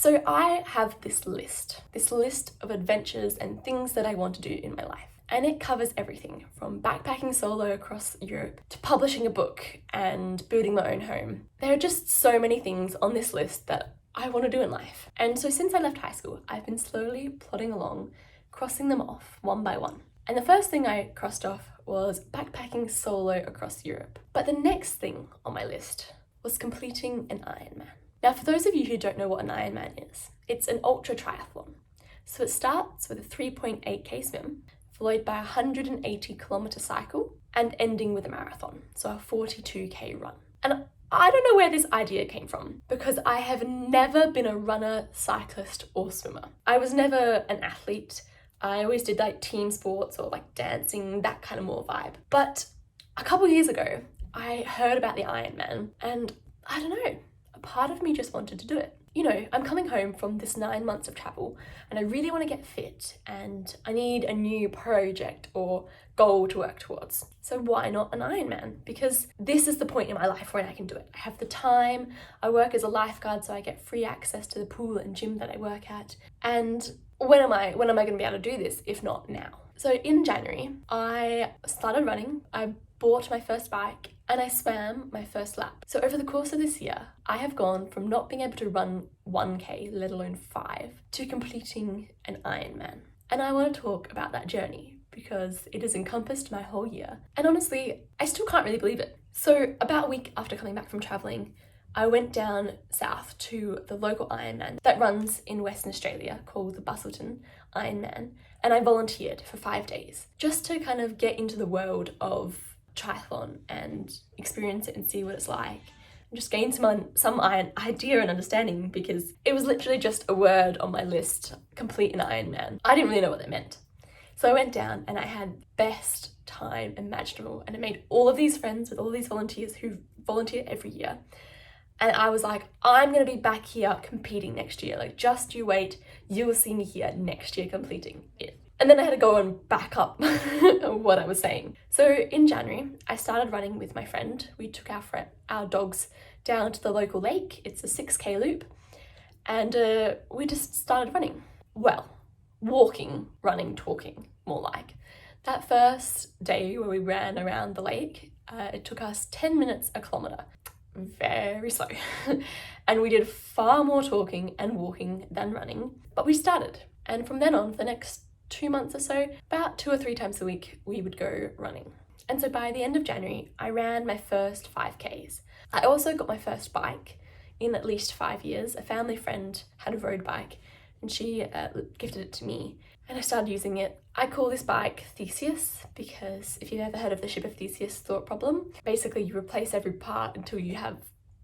So I have this list of adventures and things that I want to do in my life. And it covers everything from backpacking solo across Europe to publishing a book and building my own home. There are just so many things on this list that I want to do in life. And so since I left high school, I've been slowly plodding along, crossing them off one by one. And the first thing I crossed off was backpacking solo across Europe. But the next thing on my list was completing an Ironman. Now, for those of you who don't know what an Ironman is, it's an ultra triathlon. So it starts with a 3.8k swim, followed by a 180-kilometer cycle, and ending with a marathon, so a 42k run. And I don't know where this idea came from, because I have never been a runner, cyclist, or swimmer. I was never an athlete. I always did like team sports or like dancing, that kind of more vibe. But a couple years ago, I heard about the Ironman, and I don't know, a part of me just wanted to do it. You know, I'm coming home from this 9 months of travel and I really want to get fit and I need a new project or goal to work towards. So why not an Ironman? Because this is the point in my life when I can do it. I have the time, I work as a lifeguard so I get free access to the pool and gym that I work at. And when am I going to be able to do this if not now? So in January, I started running. I bought my first bike and I swam my first lap. So over the course of this year, I have gone from not being able to run 1k, let alone 5, to completing an Ironman. And I want to talk about that journey because it has encompassed my whole year. And honestly, I still can't really believe it. So about a week after coming back from traveling, I went down south to the local Ironman that runs in Western Australia called the Busselton Ironman. And I volunteered for 5 days just to kind of get into the world of triathlon and experience it and see what it's like and just gain some idea and understanding, because it was literally just a word on my list, complete an Ironman. I didn't really know what that meant. So I went down and I had best time imaginable, and I made all of these friends with all these volunteers who volunteer every year. And I was like, I'm going to be back here competing next year. Like, just you wait, you will see me here next year completing it. And then I had to go and back up what I was saying. So in January, I started running with my friend. We took our dogs down to the local lake. It's a 6k loop. And we just started running. Well, walking, running, talking, more like. That first day where we ran around the lake, it took us 10 minutes a kilometer. Very slow. And we did far more talking and walking than running. But we started. And from then on, for the next 2 months or so, about 2 or 3 times a week, we would go running. And so by the end of January, I ran my first 5Ks. I also got my first bike in at least 5 years. A family friend had a road bike and she gifted it to me and I started using it. I call this bike Theseus because if you've ever heard of the ship of Theseus thought problem, basically you replace every part until you have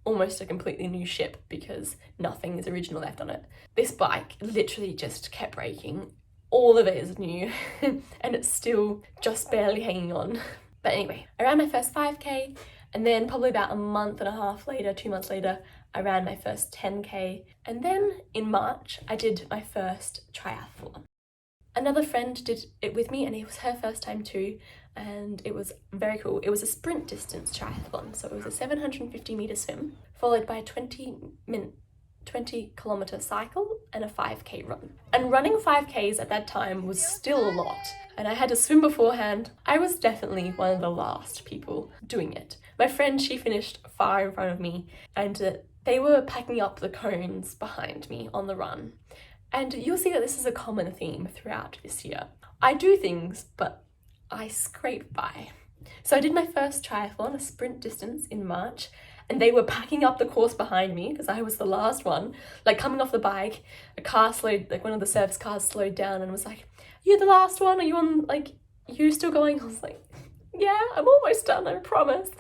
almost a completely new ship because nothing is original left on it. This bike literally just kept breaking. All of it is new and it's still just barely hanging on. But anyway, I ran my first 5k and then probably about a month and a half later, 2 months later, I ran my first 10k. And then in March, I did my first triathlon. Another friend did it with me and it was her first time too. And it was very cool. It was a sprint distance triathlon. So it was a 750 meter swim followed by a 20-kilometer cycle and a 5k run. And running 5ks at that time was still a lot. And I had to swim beforehand. I was definitely one of the last people doing it. My friend, she finished far in front of me and they were packing up the cones behind me on the run. And you'll see that this is a common theme throughout this year. I do things, but I scrape by. So I did my first triathlon, a sprint distance in March, and they were packing up the course behind me because I was the last one. Like coming off the bike, a car slowed, like one of the service cars slowed down and was like, "You're the last one, are you on, like, you still going?" I was like, "Yeah, I'm almost done, I promise."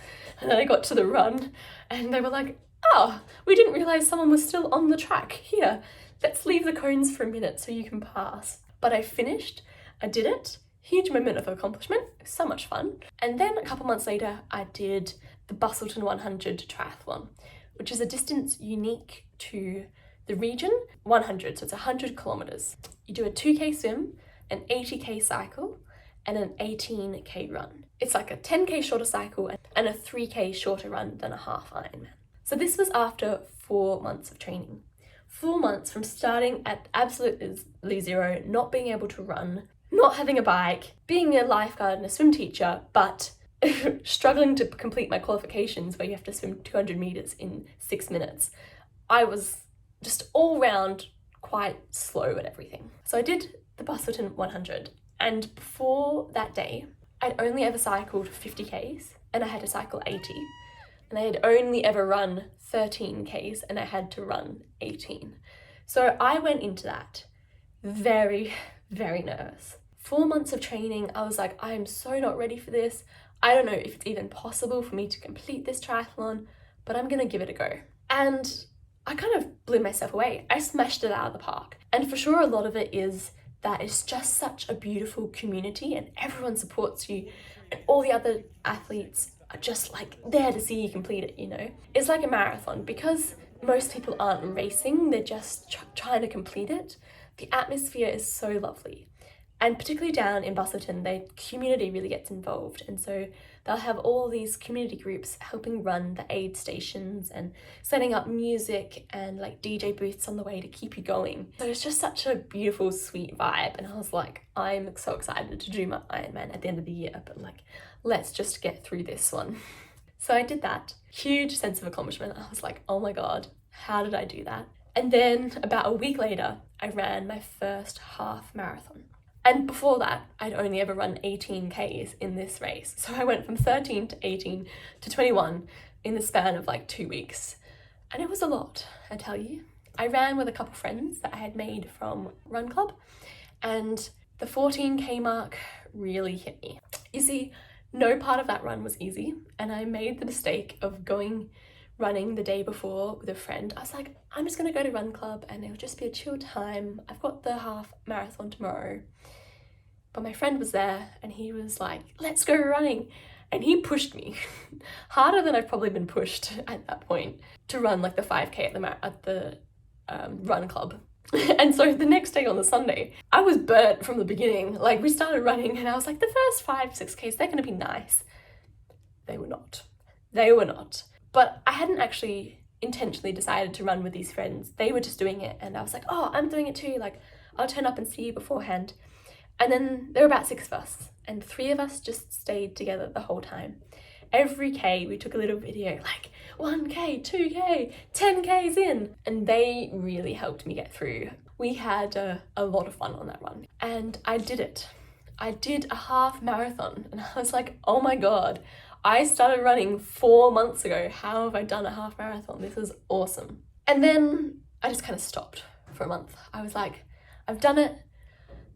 And then I got to the run and they were like, "Oh, we didn't realize someone was still on the track. Here, let's leave the cones for a minute so you can pass." But I finished, I did it. Huge moment of accomplishment, so much fun. And then a couple months later, I did the Busselton 100 triathlon, which is a distance unique to the region, 100, so it's 100 kilometers. You do a 2k swim, an 80k cycle, and an 18k run. It's like a 10k shorter cycle and a 3k shorter run than a half Ironman. So this was after 4 months of training. 4 months from starting at absolutely zero, not being able to run, not having a bike, being a lifeguard and a swim teacher, but struggling to complete my qualifications where you have to swim 200 meters in 6 minutes. I was just all round quite slow at everything. So I did the Busselton 100, and before that day, I'd only ever cycled 50 Ks and I had to cycle 80. And I had only ever run 13 Ks and I had to run 18. So I went into that very, very nervous. 4 months of training, I was like, I am so not ready for this. I don't know if it's even possible for me to complete this triathlon, but I'm gonna give it a go. And I kind of blew myself away. I smashed it out of the park. And for sure, a lot of it is that it's just such a beautiful community and everyone supports you and all the other athletes are just like there to see you complete it, you know? It's like a marathon because most people aren't racing, they're just trying to complete it. The atmosphere is so lovely. And particularly down in Busselton, the community really gets involved. And so they'll have all these community groups helping run the aid stations and setting up music and like DJ booths on the way to keep you going. So it's just such a beautiful, sweet vibe. And I was like, I'm so excited to do my Ironman at the end of the year, but like, let's just get through this one. So I did that. Huge sense of accomplishment. I was like, oh my God, how did I do that? And then about a week later, I ran my first half marathon. And before that, I'd only ever run 18 Ks in this race. So I went from 13 to 18 to 21 in the span of like 2 weeks. And it was a lot, I tell you. I ran with a couple friends that I had made from Run Club, and the 14K mark really hit me. You see, no part of that run was easy, and I made the mistake of running the day before with a friend. I was like, I'm just gonna go to Run Club and it'll just be a chill time. I've got the half marathon tomorrow. But my friend was there and he was like, let's go running. And he pushed me harder than I've probably been pushed at that point to run like the 5K at the Run Club. And so the next day on the Sunday, I was burnt from the beginning. Like we started running and I was like, the first 5-6Ks, they're gonna be nice. They were not. They were not. But I hadn't actually intentionally decided to run with these friends. They were just doing it and I was like, oh, I'm doing it too. Like I'll turn up and see you beforehand. And then there were about 6 of us and 3 of us just stayed together the whole time. Every K we took a little video, like 1K, 2K, 10Ks in. And they really helped me get through. We had a lot of fun on that run. And I did it. I did a half marathon and I was like, oh my God, I started running 4 months ago. How have I done a half marathon? This is awesome. And then I just kind of stopped for a month. I was like, I've done it.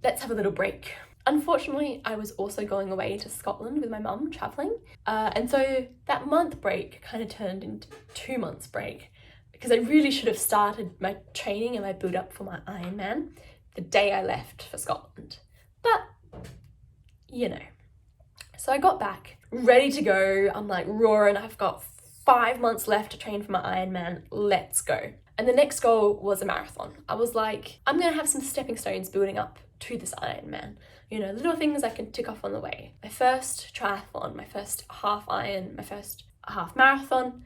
Let's have a little break. Unfortunately, I was also going away to Scotland with my mum, traveling. And so that month break kind of turned into 2 months break because I really should have started my training and my build up for my Ironman the day I left for Scotland. But, you know. So I got back, ready to go. I'm like roaring. I've got 5 months left to train for my Ironman. Let's go. And the next goal was a marathon. I was like, I'm going to have some stepping stones building up to this Ironman. You know, little things I can tick off on the way. My first triathlon, my first half Iron, my first half marathon,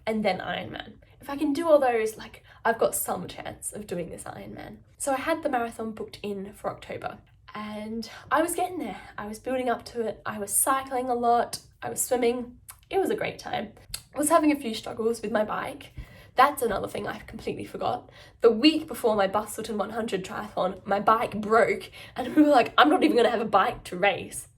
and then Ironman. If I can do all those, like, I've got some chance of doing this Ironman. So I had the marathon booked in for October. And I was getting there. I was building up to it. I was cycling a lot. I was swimming. It was a great time. I was having a few struggles with my bike. That's another thing I completely forgot. The week before my Busselton 100 triathlon, my bike broke and we were like, I'm not even gonna have a bike to race.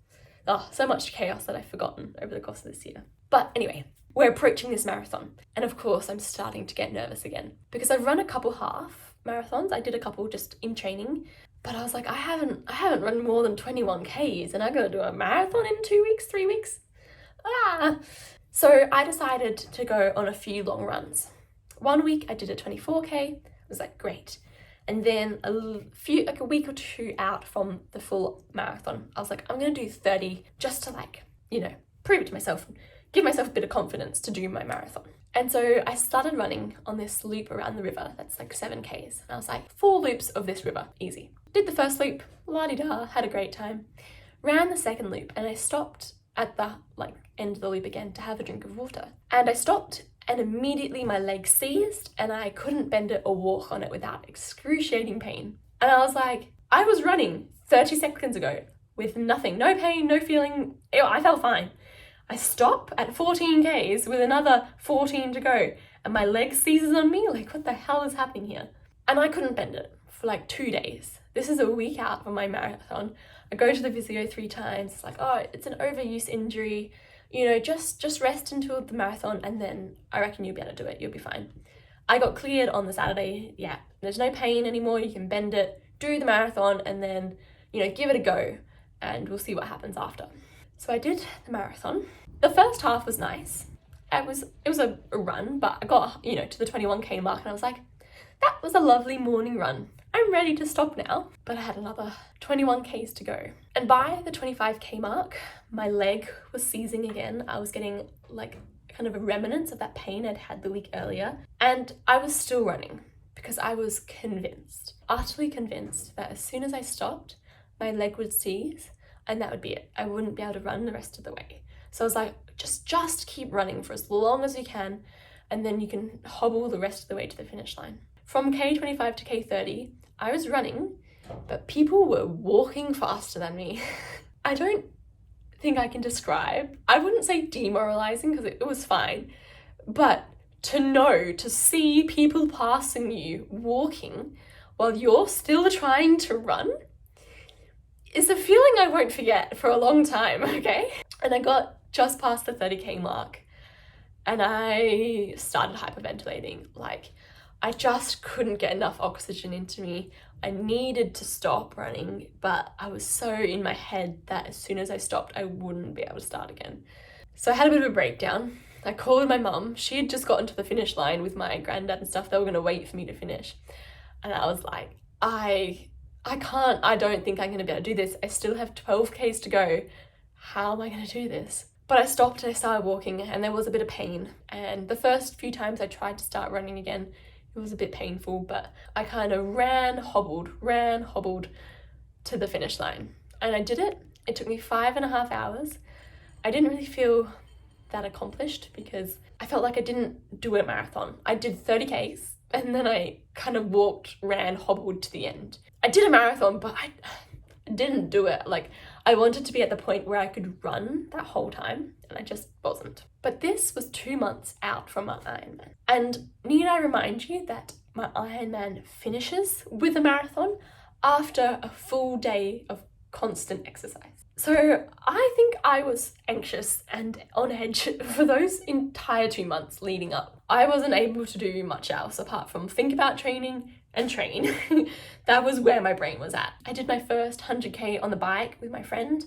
Oh, so much chaos that I've forgotten over the course of this year. But anyway, we're approaching this marathon. And of course, I'm starting to get nervous again because I've run a couple half marathons. I did a couple just in training, but I was like, I haven't run more than 21 Ks and I'm gonna do a marathon in 2 weeks, 3 weeks. So I decided to go on a few long runs. 1 week I did a 24K, it was like great. And then a week or 2 out from the full marathon, I was like, I'm gonna do 30 just to like, you know, prove it to myself, give myself a bit of confidence to do my marathon. And so I started running on this loop around the river, that's like 7Ks. And I was like, 4 loops of this river, easy. Did the first loop, la-di-da, had a great time. Ran the second loop and I stopped at the end of the loop again to have a drink of water. And I stopped and immediately my leg seized and I couldn't bend it or walk on it without excruciating pain. And I was like, I was running 30 seconds ago with nothing, no pain, no feeling. I felt fine. I stop at 14 Ks with another 14 to go and my leg seizes on me. Like, what the hell is happening here? And I couldn't bend it for like 2 days. This is a week out from my marathon. I go to the physio 3 times. It's like, oh, it's an overuse injury. You know, just rest until the marathon and then I reckon you'll be able to do it. You'll be fine. I got cleared on the Saturday. Yeah, there's no pain anymore. You can bend it, do the marathon, and then, you know, give it a go and we'll see what happens after. So I did the marathon. The first half was nice. It was a run, but I got, you know, to the 21K mark and I was like, that was a lovely morning run. I'm ready to stop now. But I had another 21Ks to go. And by the 25K mark, my leg was seizing again. I was getting like kind of a remnants of that pain I'd had the week earlier. And I was still running because I was convinced, utterly convinced that as soon as I stopped, my leg would seize and that would be it. I wouldn't be able to run the rest of the way. So I was like, just keep running for as long as you can and then you can hobble the rest of the way to the finish line. From K25 to K30, I was running, but people were walking faster than me. I don't think I can describe, I wouldn't say demoralizing because it was fine, but to see people passing you walking while you're still trying to run is a feeling I won't forget for a long time, okay? And I got just past the 30K mark and I started hyperventilating. Like, I just couldn't get enough oxygen into me. I needed to stop running, but I was so in my head that as soon as I stopped, I wouldn't be able to start again. So I had a bit of a breakdown. I called my mum. She had just gotten to the finish line with my granddad and stuff. They were gonna wait for me to finish. And I was like, I don't think I'm gonna be able to do this. I still have 12Ks to go. How am I gonna do this? But I stopped and I started walking and there was a bit of pain. And the first few times I tried to start running again, it was a bit painful, but I kind of ran, hobbled to the finish line. And I did it. It took me 5.5 hours. I didn't really feel that accomplished because I felt like I didn't do a marathon. I did 30Ks and then I kind of walked, ran, hobbled to the end. I did a marathon, but I didn't do it. Like, I wanted to be at the point where I could run that whole time and I just wasn't. But this was 2 months out from my Ironman. And need I remind you that my Ironman finishes with a marathon after a full day of constant exercise. So I think I was anxious and on edge for those entire 2 months leading up. I wasn't able to do much else apart from think about training and train. That was where my brain was at. I did my first 100K on the bike with my friend,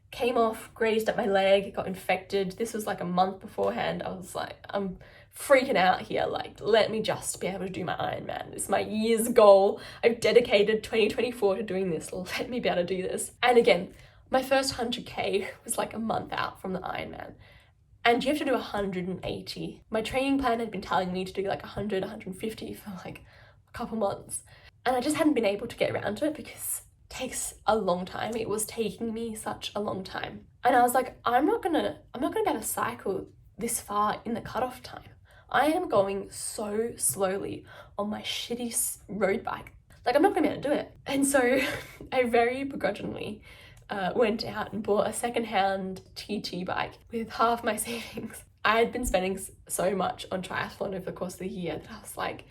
came off, grazed at my leg, got infected. This was like a month beforehand. I was like, I'm freaking out here. Like, let me just be able to do my Ironman. It's my year's goal. I've dedicated 2024 to doing this. Let me be able to do this. And again, my first 100K was like a month out from the Ironman. And you have to do 180. My training plan had been telling me to do like 100, 150 for like a couple months. And I just hadn't been able to get around to it because it takes a long time. It was taking me such a long time. And I was like, I'm not gonna be able to cycle this far in the cutoff time. I am going so slowly on my shitty road bike. Like, I'm not gonna be able to do it. And so I very begrudgingly went out and bought a secondhand TT bike with half my savings. I had been spending so much on triathlon over the course of the year that I was like,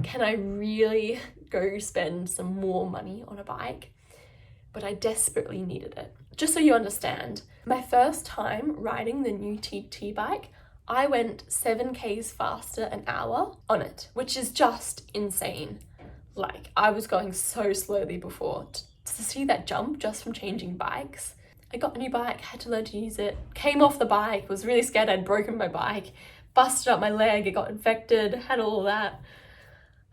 can I really go spend some more money on a bike? But I desperately needed it. Just so you understand, my first time riding the new TT bike, I went 7Ks faster an hour on it, which is just insane. Like, I was going so slowly before. To see that jump just from changing bikes. I got a new bike, had to learn to use it, came off the bike, was really scared I'd broken my bike, busted up my leg, it got infected, had all of that.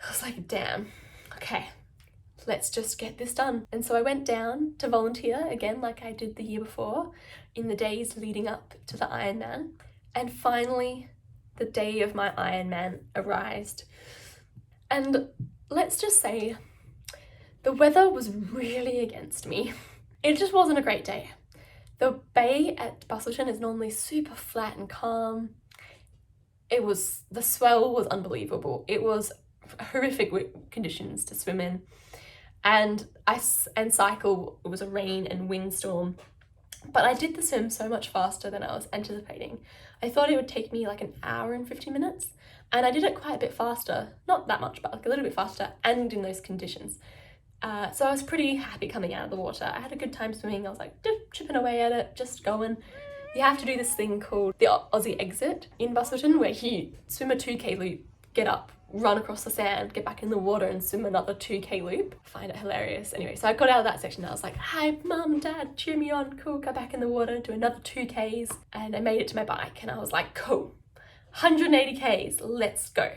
I was like, damn, okay, let's just get this done. And so I went down to volunteer again like I did the year before in the days leading up to the Ironman. And finally, the day of my Ironman arrived. And let's just say, the weather was really against me. It just wasn't a great day. The bay at Busselton is normally super flat and calm. the swell was unbelievable. It was horrific conditions to swim in. And cycle, it was a rain and windstorm. But I did the swim so much faster than I was anticipating. I thought it would take me like an hour and 50 minutes. And I did it quite a bit faster. Not that much, but like a little bit faster and in those conditions. So I was pretty happy coming out of the water. I had a good time swimming. I was like chipping away at it, just going. You have to do this thing called the Aussie exit in Busselton, where you swim a 2K loop, get up, run across the sand, get back in the water and swim another 2K loop. I find it hilarious. Anyway, so I got out of that section and I was like, hi, mum, dad, cheer me on, cool, go back in the water, do another 2Ks. And I made it to my bike and I was like, cool, 180Ks, let's go.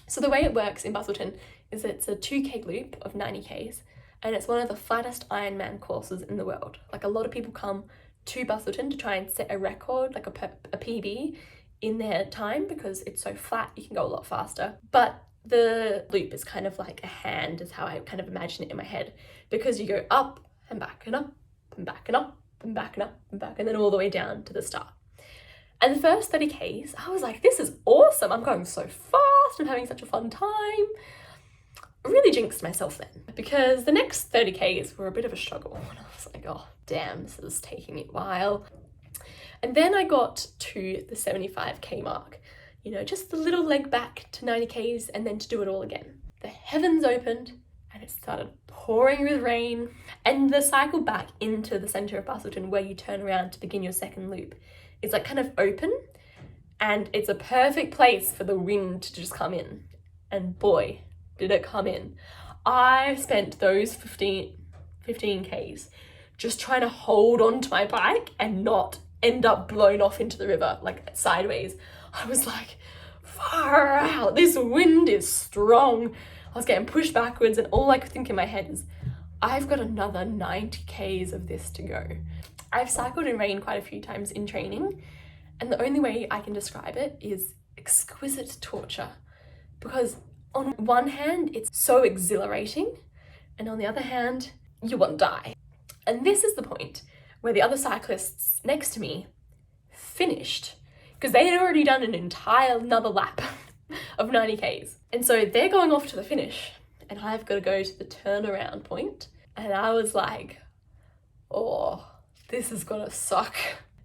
So the way it works in Busselton is it's a 2K loop of 90Ks and it's one of the flattest Ironman courses in the world. Like a lot of people come to Busselton to try and set a record, like a PB in their time, because it's so flat, you can go a lot faster. But the loop is kind of like a hand, is how I kind of imagine it in my head, because you go up and back and up and back and up and back and up and back and then all the way down to the start. And the first 30Ks, I was like, this is awesome, I'm going so fast, I'm having such a fun time. I really jinxed myself then, because the next 30Ks were a bit of a struggle. And I was like, oh, damn, this is taking me a while. And then I got to the 75K mark, you know, just the little leg back to 90Ks and then to do it all again. The heavens opened and it started pouring with rain, and the cycle back into the center of Busselton, where you turn around to begin your second loop, is like kind of open, and it's a perfect place for the wind to just come in. And boy, did it come in. I spent those 15Ks just trying to hold on to my bike and not end up blown off into the river, like sideways. I was like, far out, this wind is strong. I was getting pushed backwards, and all I could think in my head is, I've got another 90Ks of this to go. I've cycled in rain quite a few times in training, and the only way I can describe it is exquisite torture, because on one hand, it's so exhilarating, and on the other hand, you want to die. And this is the point where the other cyclists next to me finished, because they had already done another lap of 90Ks. And so they're going off to the finish, and I've got to go to the turnaround point. And I was like, oh, this is gonna suck.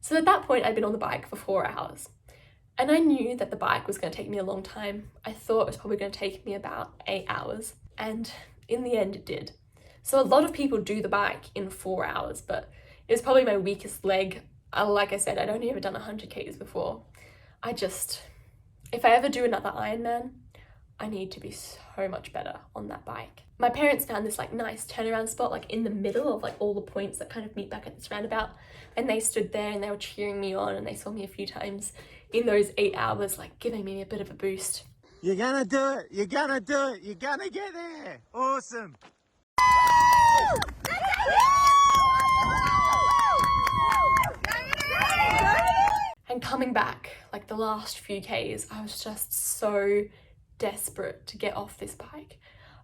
So at that point, I'd been on the bike for 4 hours. And I knew that the bike was going to take me a long time. I thought it was probably going to take me about 8 hours. And in the end, it did. So a lot of people do the bike in 4 hours, but it was probably my weakest leg. Like I said, I'd only ever done 100Ks before. If I ever do another Ironman, I need to be so much better on that bike. My parents found this like nice turnaround spot, like in the middle of like all the points that kind of meet back at this roundabout. And they stood there and they were cheering me on, and they saw me a few times in those 8 hours, like giving me a bit of a boost. You're gonna do it, you're gonna do it, you're gonna get there. Awesome. And coming back, like the last few Ks, I was just so desperate to get off this bike.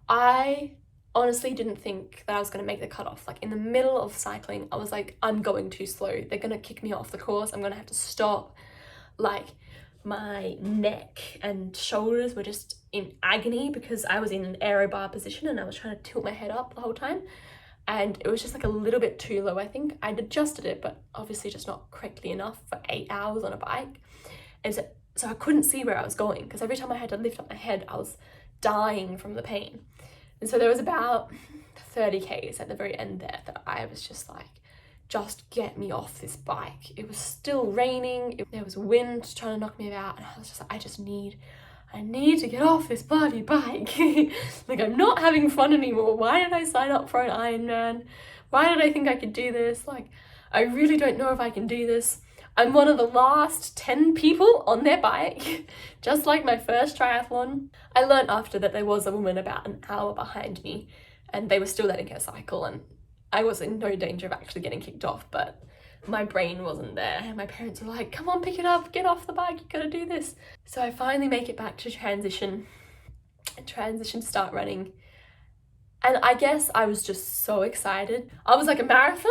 I honestly didn't think that I was going to make the cutoff. Like in the middle of cycling, I was like, I'm going too slow. They're going to kick me off the course. I'm going to have to stop. Like my neck and shoulders were just in agony because I was in an aero bar position and I was trying to tilt my head up the whole time. And it was just like a little bit too low, I think. I'd adjusted it, but obviously just not correctly enough for 8 hours on a bike. And so I couldn't see where I was going, because every time I had to lift up my head, I was dying from the pain. And so there was about 30Ks at the very end there that I was just like, just get me off this bike. It was still raining. There was wind trying to knock me about. And I was just like, I need to get off this bloody bike. Like, I'm not having fun anymore. Why did I sign up for an Ironman? Why did I think I could do this? Like, I really don't know if I can do this. I'm one of the last 10 people on their bike, just like my first triathlon. I learned after that there was a woman about an hour behind me, and they were still letting her cycle, and I was in no danger of actually getting kicked off, but my brain wasn't there. And my parents were like, come on, pick it up, get off the bike, you gotta do this. So I finally make it back to transition start running. And I guess I was just so excited. I was like a marathon.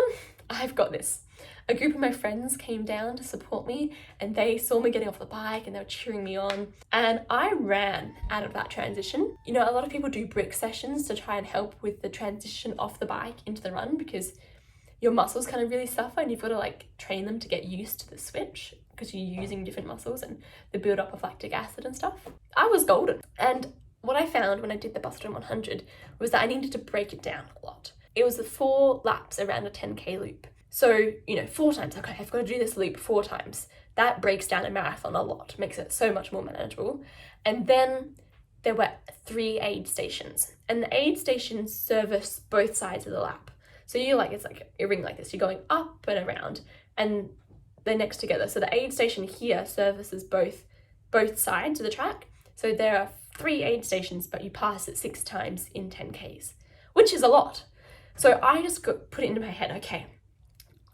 I've got this. A group of my friends came down to support me and they saw me getting off the bike and they were cheering me on. And I ran out of that transition. You know, a lot of people do brick sessions to try and help with the transition off the bike into the run because your muscles kind of really suffer and you've got to like train them to get used to the switch because you're using different muscles and the build up of lactic acid and stuff. I was golden. And what I found when I did the Busselton 100 was that I needed to break it down a lot. It was the 4 laps around a 10k loop. So, you know, 4 times, okay, I've got to do this loop 4 times. That breaks down a marathon a lot, makes it so much more manageable. And then there were 3 aid stations, and the aid stations service both sides of the lap. So you're like, it's like a ring like this, you're going up and around, and they're next together. So the aid station here services both sides of the track. So there are 3 aid stations, but you pass it 6 times in 10Ks, which is a lot. So I just put it into my head, okay,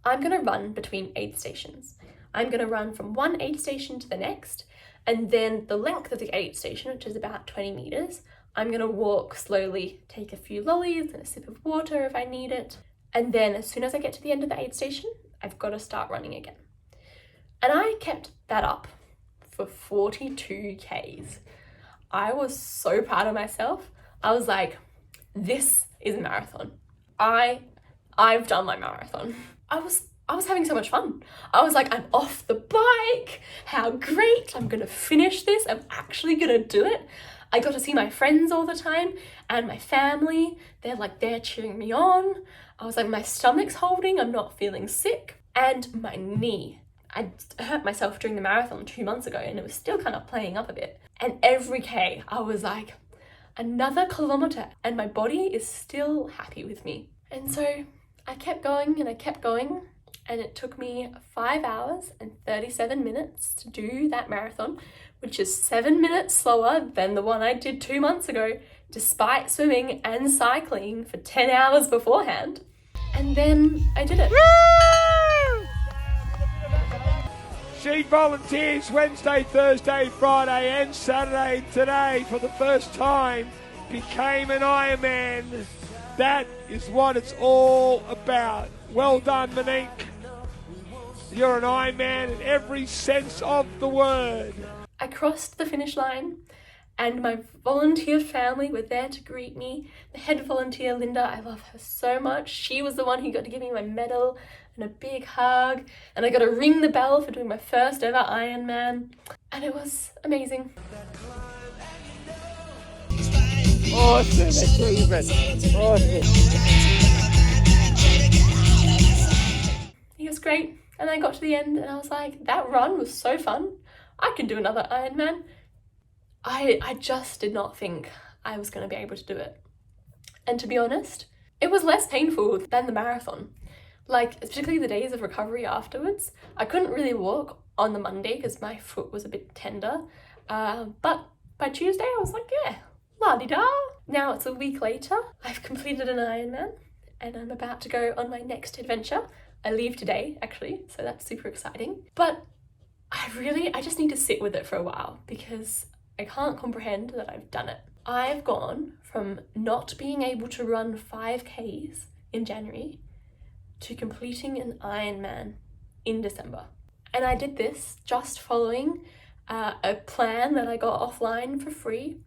I'm going to run between aid stations. I'm going to run from one aid station to the next, and then the length of the aid station, which is about 20 meters, I'm going to walk slowly, take a few lollies and a sip of water if I need it. And then as soon as I get to the end of the aid station, I've got to start running again. And I kept that up for 42 Ks. I was so proud of myself. I was like, this is a marathon. I've done my marathon. I was having so much fun. I was like, I'm off the bike. How great. I'm going to finish this. I'm actually going to do it. I got to see my friends all the time and my family. They're like, they're cheering me on. I was like, my stomach's holding. I'm not feeling sick. And my knee. I hurt myself during the marathon 2 months ago and it was still kind of playing up a bit. And every K, I was like, another kilometer. And my body is still happy with me. And so I kept going and I kept going, and it took me 5 hours and 37 minutes to do that marathon, which is 7 minutes slower than the one I did 2 months ago, despite swimming and cycling for 10 hours beforehand. And then I did it. She volunteers Wednesday, Thursday, Friday and Saturday. Today, for the first time, became an Ironman. That is what it's all about. Well done, Monique. You're an Ironman in every sense of the word. I crossed the finish line and my volunteer family were there to greet me. The head volunteer, Linda, I love her so much. She was the one who got to give me my medal and a big hug, and I got to ring the bell for doing my first ever Ironman, and it was amazing. Awesome achievement. Awesome. It was great, and I got to the end and I was like, that run was so fun. I could do another Ironman. I just did not think I was going to be able to do it. And to be honest, it was less painful than the marathon. Like, particularly the days of recovery afterwards. I couldn't really walk on the Monday because my foot was a bit tender. But by Tuesday I was like, yeah, la-di-da. Now it's a week later. I've completed an Ironman and I'm about to go on my next adventure. I leave today, actually, so that's super exciting. But I just need to sit with it for a while because I can't comprehend that I've done it. I've gone from not being able to run 5Ks in January to completing an Ironman in December. And I did this just following a plan that I got offline for free.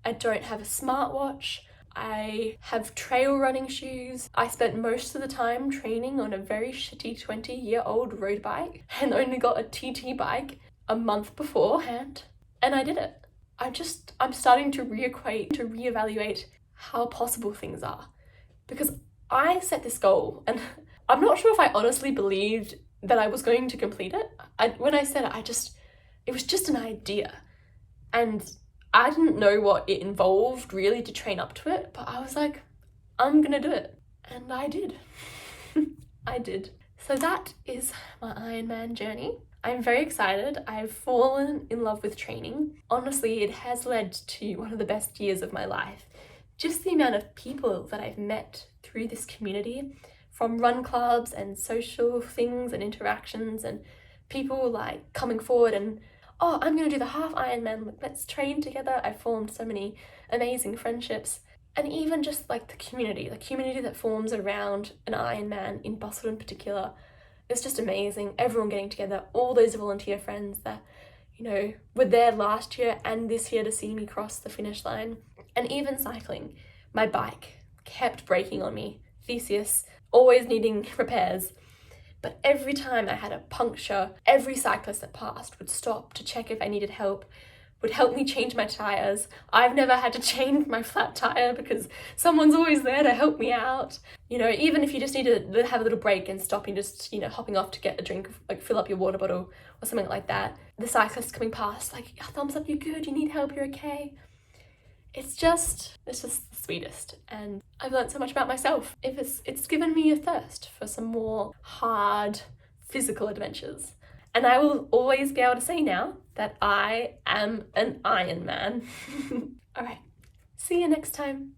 I don't have a smartwatch. I have trail running shoes. I spent most of the time training on a very shitty 20-year-old road bike and only got a TT bike a month beforehand. And I did it. I'm starting to reevaluate how possible things are. Because I set this goal and I'm not sure if I honestly believed that I was going to complete it. When I said it, it was just an idea. And I didn't know what it involved really to train up to it, but I was like, I'm gonna do it. And I did. I did. So that is my Ironman journey. I'm very excited. I've fallen in love with training. Honestly, it has led to one of the best years of my life. Just the amount of people that I've met through this community, from run clubs and social things and interactions, and people like coming forward and, oh, I'm going to do the half Ironman, let's train together. I've formed so many amazing friendships. And even just like the community that forms around an Ironman in Busselton in particular, it's just amazing. Everyone getting together, all those volunteer friends that, you know, were there last year and this year to see me cross the finish line. And even cycling, my bike kept breaking on me. Theseus, always needing repairs. But every time I had a puncture, every cyclist that passed would stop to check if I needed help, would help me change my tyres. I've never had to change my flat tyre because someone's always there to help me out. You know, even if you just need to have a little break and stop and just, you know, hopping off to get a drink, like fill up your water bottle or something like that. The cyclist coming past, like, thumbs up, you're good, you need help, you're okay. It's just the sweetest, and I've learned so much about myself. It's given me a thirst for some more hard physical adventures. And I will always be able to say now that I am an Ironman. All right, see you next time.